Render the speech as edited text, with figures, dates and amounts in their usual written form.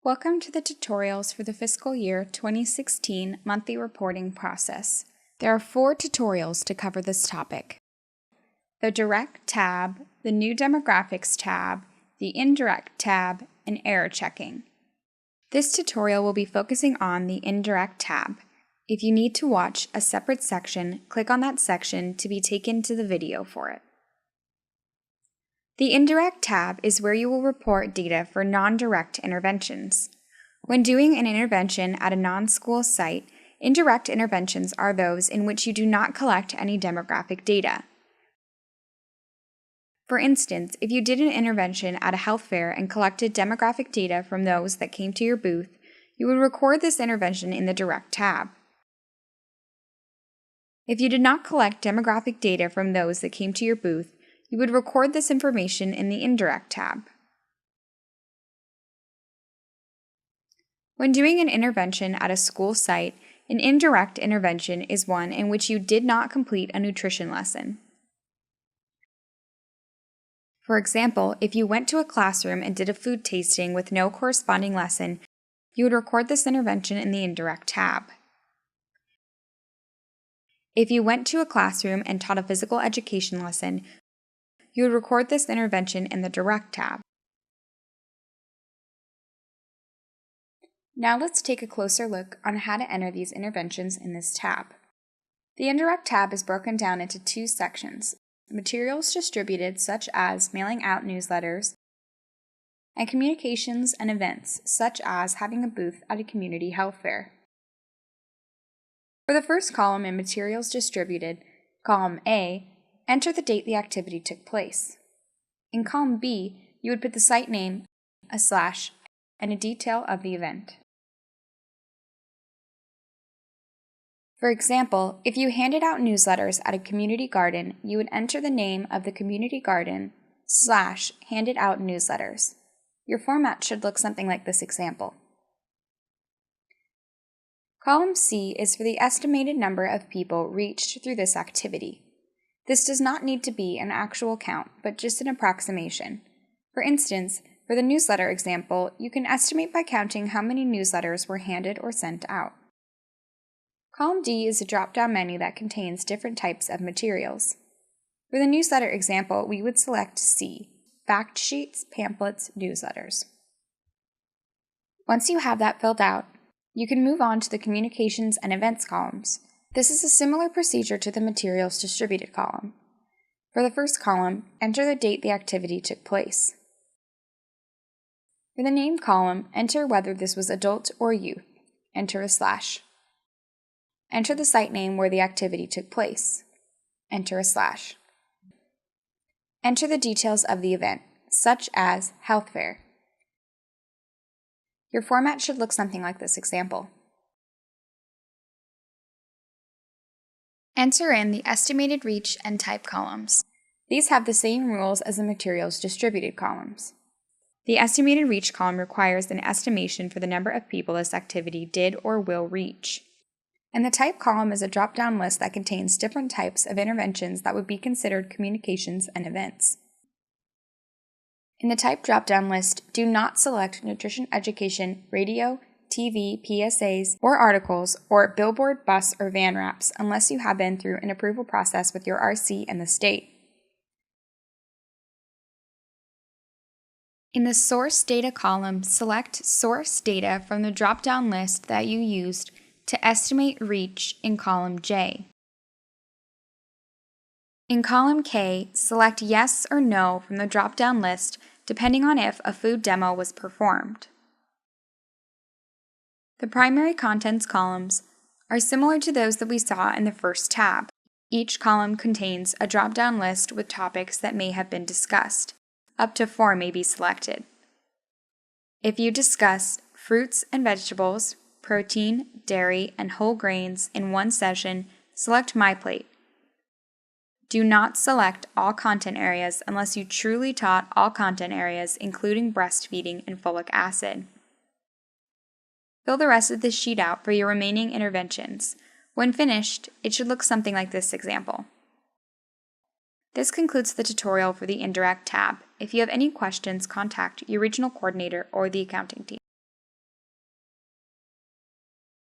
Welcome to the tutorials for the fiscal year 2016 monthly reporting process. There are 4 tutorials to cover this topic: the Direct tab, the New Demographics tab, the Indirect tab, and error checking. This tutorial will be focusing on the Indirect tab. If you need to watch a separate section, click on that section to be taken to the video for it. The Indirect tab is where you will report data for non-direct interventions. When doing an intervention at a non-school site, indirect interventions are those in which you do not collect any demographic data. For instance, if you did an intervention at a health fair and collected demographic data from those that came to your booth, you would record this intervention in the Direct tab. If you did not collect demographic data from those that came to your booth, you would record this information in the Indirect tab. When doing an intervention at a school site, an indirect intervention is one in which you did not complete a nutrition lesson. For example, if you went to a classroom and did a food tasting with no corresponding lesson, you would record this intervention in the Indirect tab. If you went to a classroom and taught a physical education lesson, you would record this intervention in the Direct tab. Now let's take a closer look on how to enter these interventions in this tab. The Indirect tab is broken down into 2 sections: materials distributed such as mailing out newsletters, and communications and events such as having a booth at a community health fair. For the first column in materials distributed, column A, enter the date the activity took place. In column B, you would put the site name, a slash, and a detail of the event. For example, if you handed out newsletters at a community garden, you would enter the name of the community garden slash handed out newsletters. Your format should look something like this example. Column C is for the estimated number of people reached through this activity. This does not need to be an actual count, but just an approximation. For instance, for the newsletter example, you can estimate by counting how many newsletters were handed or sent out. Column D is a drop-down menu that contains different types of materials. For the newsletter example, we would select C, fact sheets, pamphlets, newsletters. Once you have that filled out, you can move on to the communications and events columns. This is a similar procedure to the materials distributed column. For the first column, enter the date the activity took place. For the name column, enter whether this was adult or youth. Enter a slash. Enter the site name where the activity took place. Enter a slash. Enter the details of the event, such as health fair. Your format should look something like this example. Enter in the estimated reach and type columns. These have the same rules as the materials distributed columns. The estimated reach column requires an estimation for the number of people this activity did or will reach. And the type column is a drop-down list that contains different types of interventions that would be considered communications and events. In the type drop-down list, do not select nutrition education, radio, TV, PSAs, or articles, or billboard, bus, or van wraps unless you have been through an approval process with your RC and the state. In the source data column, select source data from the drop-down list that you used to estimate reach in column J. In column K, select yes or no from the drop-down list depending on if a food demo was performed. The primary contents columns are similar to those that we saw in the first tab. Each column contains a drop-down list with topics that may have been discussed. Up to 4 may be selected. If you discuss fruits and vegetables, protein, dairy, and whole grains in one session, select My Plate. Do not select all content areas unless you truly taught all content areas, including breastfeeding and folic acid. Fill the rest of this sheet out for your remaining interventions. When finished, it should look something like this example. This concludes the tutorial for the Indirect tab. If you have any questions, contact your regional coordinator or the accounting team.